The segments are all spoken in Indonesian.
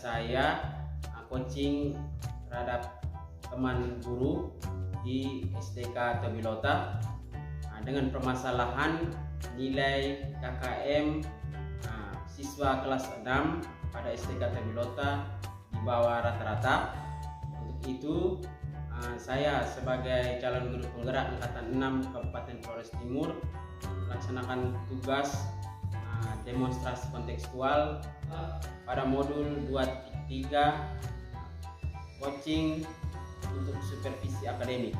saya coaching terhadap teman guru di SDK Tobilota dengan permasalahan nilai KKM siswa kelas 6 pada SDK Tobilota di bawah rata-rata. Untuk itu saya sebagai calon guru penggerak angkatan 6 Kabupaten Flores Timur melaksanakan tugas demonstrasi kontekstual pada modul 2.3 coaching untuk supervisi akademik.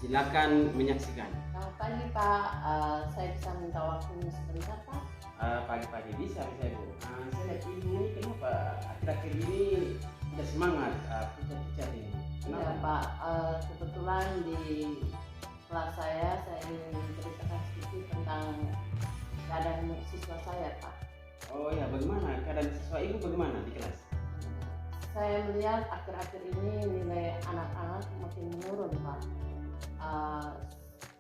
Silakan menyaksikan. Selamat pagi Pak, saya bisa minta waktunya sebentar Pak? Pagi-pagi bisa Bu. Saya lihat ibu ini kenapa akhir-akhir ini tidak semangat pucat-pucat ini? Iya Pak, kebetulan di kelas saya ingin menceritakan sedikit tentang keadaan siswa saya Pak. Oh ya, bagaimana keadaan siswa ibu bagaimana di kelas? Saya melihat akhir-akhir ini nilai anak-anak makin menurun Pak.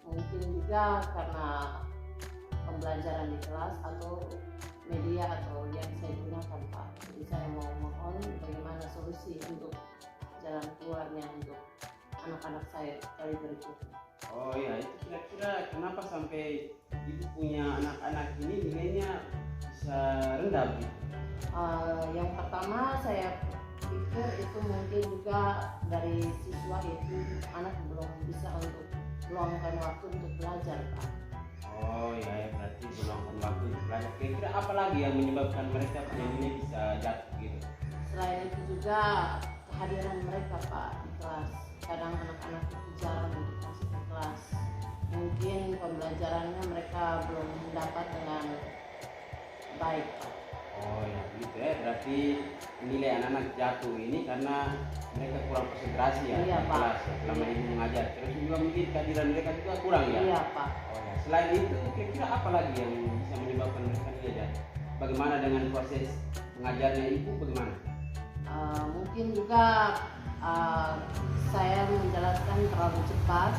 Mungkin juga karena pembelajaran di kelas atau media atau yang saya gunakan Pak. Jadi saya mau mohon bagaimana solusi untuk jalan keluarnya untuk anak-anak saya kali berikutnya. Oh ya, itu kira-kira kenapa sampai ibu punya anak-anak ini nilainya bisa rendah gitu? Yang pertama saya pikir itu mungkin juga dari siswa itu anak belum bisa untuk meluangkan waktu untuk belajar Pak. Oh ya, berarti meluangkan waktu untuk belajar. Kira-kira apa lagi yang menyebabkan mereka punya nilai bisa jatuh gitu? Selain itu juga kehadiran mereka Pak di kelas. Kadang anak-anak itu jarang untuk masuk ke kelas. Mungkin pembelajarannya mereka belum mendapat dengan baik Pak. Oh ya, gitu ya. Berarti nilai anak-anak jatuh ini karena mereka kurang konsentrasi ya Iya, di Pak. kelas selama ini mengajar. Terus juga mungkin kehadiran mereka juga kurang ya. Iya Pak. Oh ya. Selain itu, kira-kira apa lagi yang bisa menyebabkan mereka nilai jatuh? Bagaimana dengan proses mengajarnya ibu? Bagaimana? Mungkin juga saya menjelaskan terlalu cepat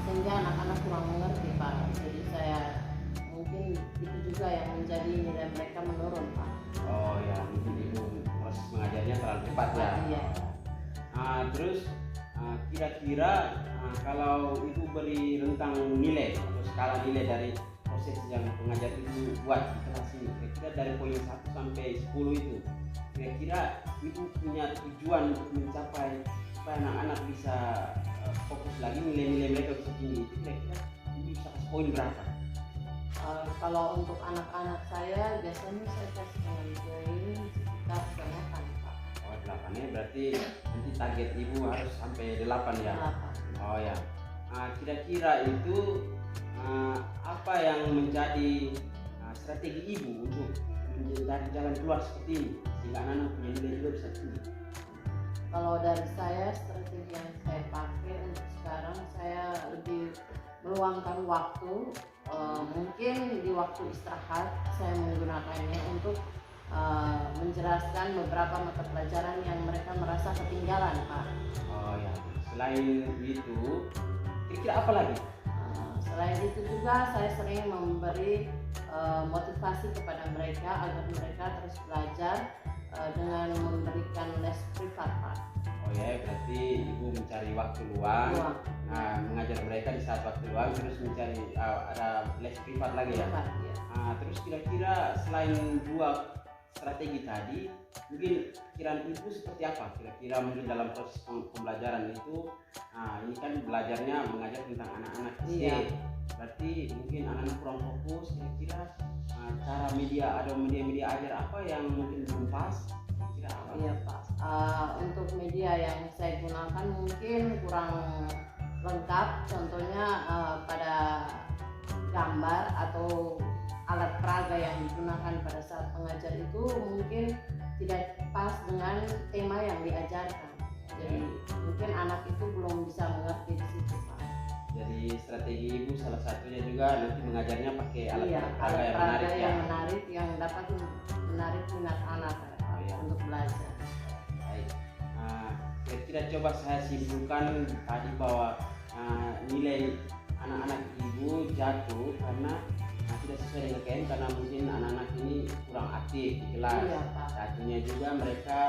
sehingga anak-anak kurang mengerti Pak. Jadi saya mungkin itu juga yang menjadi nilai mereka menurun Pak. Oh ya, mungkin ibu proses mengajarnya terlalu cepat ya. Iya. Terus kira-kira kalau ibu beri rentang nilai atau skala nilai dari proses yang pengajar ibu buat di kelas ini, kira-kira dari poin 1 sampai 10 itu, kira-kira ibu punya tujuan untuk mencapai supaya anak-anak bisa fokus lagi, nilai-nilai mereka bisa tinggi, itu kira-kira ibu bisa kasih poin berapa? Kalau untuk anak-anak saya biasanya saya kasih dengan poin sekitar 8 Pak. Oh 8 ya, berarti nanti target ibu harus sampai 8 ya? 8. Oh ya, kira-kira itu apa yang menjadi strategi ibu untuk mencari jalan keluar seperti ini sehingga anak-anak punya nilai juga bisa tinggi? Kalau dari saya strategi yang saya pakai untuk sekarang saya lebih meluangkan waktu, mungkin di waktu istirahat saya menggunakannya untuk menjelaskan beberapa mata pelajaran yang mereka merasa ketinggalan Pak. Oh ya, selain itu kira-kira apa lagi? Selain itu juga saya sering memberi motivasi kepada mereka agar mereka terus belajar dengan memberikan les privat Pak. Oh ya, berarti ibu mencari waktu luang, mengajar mereka di saat waktu luang, terus mencari ada les privat lagi ya? Privat, ya. Terus kira-kira selain dua strategi tadi, mungkin kiraan ibu seperti apa? Kira-kira mungkin dalam proses pembelajaran itu, ini kan belajarnya mengajar tentang anak-anak SD, Iya. berarti mungkin anak-anak kurang fokus. Kira-kira cara media, ada media ajar apa yang mungkin belum pas? Kira-kira apa? Iya Pak. Untuk media yang saya gunakan mungkin kurang lengkap. Contohnya pada gambar atau alat peraga yang digunakan pada saat mengajar itu mungkin tidak pas dengan tema yang diajarkan. Jadi mungkin anak itu belum bisa mengerti di situ Pak. Jadi strategi ibu salah satunya juga nanti mengajarnya pakai alat peraga alat yang peraga menarik yang ya. menarik yang dapat menarik minat anak Iya. untuk belajar. Baik. Kira-kira coba saya simpulkan tadi bahwa nilai anak-anak ibu jatuh karena tidak sesuai dengan KM karena mungkin anak-anak ini kurang aktif di kelas. Iya, Pak. Satunya juga mereka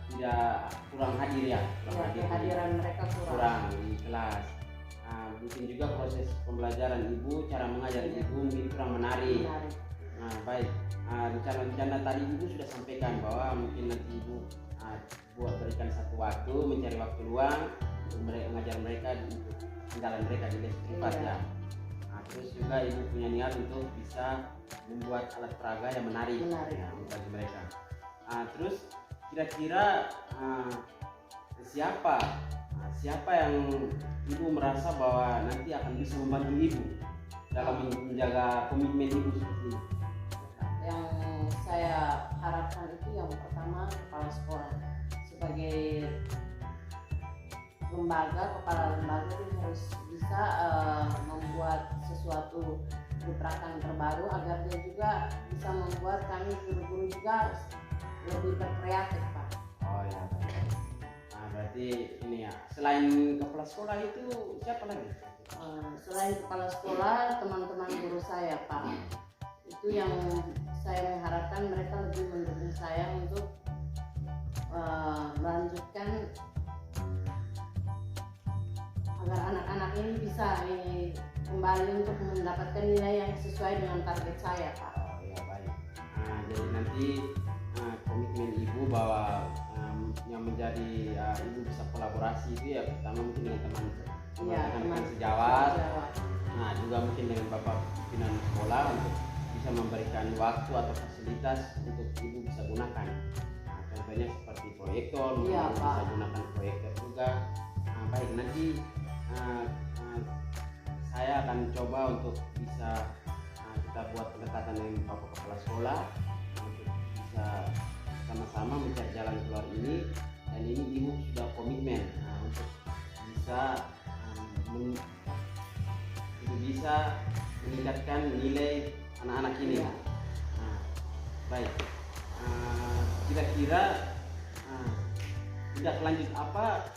tidak kurang hadir ya, kurang hadir Kehadiran mereka kurang di kelas. Mungkin juga proses pembelajaran ibu, cara mengajar ibu mungkin kurang menarik. Nah, baik. Rencana-rencana tadi ibu sudah sampaikan bahwa mungkin nanti ibu berikan satu waktu, mencari waktu luang untuk mengajar mereka untuk kendala mereka di les privat ya. Terus juga ibu punya niat untuk bisa membuat alat peraga yang menarik. Ya, bagi mereka. Terus kira-kira siapa yang ibu merasa bahwa nanti akan bisa membantu ibu dalam menjaga komitmen ibu seperti ini? Yang saya harapkan itu yang pertama kepala sekolah sebagai kepala lembaga itu harus bisa membuat sesuatu gebrakan terbaru agar dia juga bisa membuat kami guru-guru juga lebih berkreatif, Pak. Oh ya, berarti ini ya, selain kepala sekolah itu siapa lagi? Selain kepala sekolah, teman-teman guru saya, Pak. Itu yang saya mengharapkan mereka lebih mendukung saya untuk melanjutkan agar anak-anak ini bisa kembali untuk mendapatkan nilai yang sesuai dengan target saya, Pak. Oh ya, baik. Jadi nanti komitmen ibu bahwa yang menjadi ibu bisa kolaborasi itu ya pertama mungkin dengan teman sejawat. Nah, juga mungkin dengan bapak pimpinan sekolah untuk bisa memberikan waktu atau fasilitas untuk ibu bisa gunakan. Contohnya seperti proyektor, Iya, bisa gunakan proyektor juga. Baik, nanti saya akan coba untuk bisa kita buat pendekatan dengan bapak kepala sekolah untuk bisa sama-sama mencari jalan keluar ini, dan ini ibu sudah komitmen untuk bisa meningkatkan nilai anak-anak ini. Baik, kira-kira tindak lanjut apa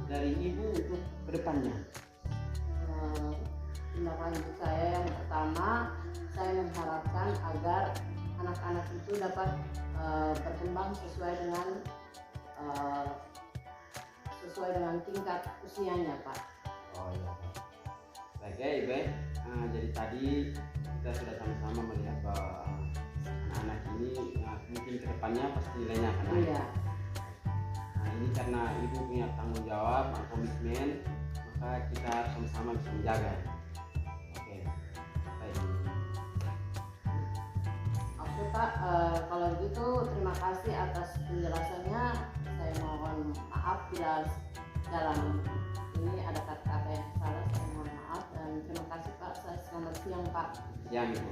dari ibu untuk kedepannya? Tindak lanjut saya yang pertama, saya mengharapkan agar anak-anak itu dapat berkembang sesuai dengan tingkat usianya, Pak. Oh iya, Pak. Baik ya, Ibu. Jadi tadi kita sudah sama-sama melihat bahwa anak-anak ini mungkin kedepannya pasti nilainya akan naik. Iya. Ini karena ibu punya tanggung jawab, komitmen, maka kita sama-sama bisa menjaga. Oke, baik. Oke, Pak, kalau gitu terima kasih atas penjelasannya. Saya mohon maaf bila dalam ini ada kata-kata yang salah. Saya mohon maaf dan terima kasih, Pak. Selamat siang, Pak. Siang, Ibu.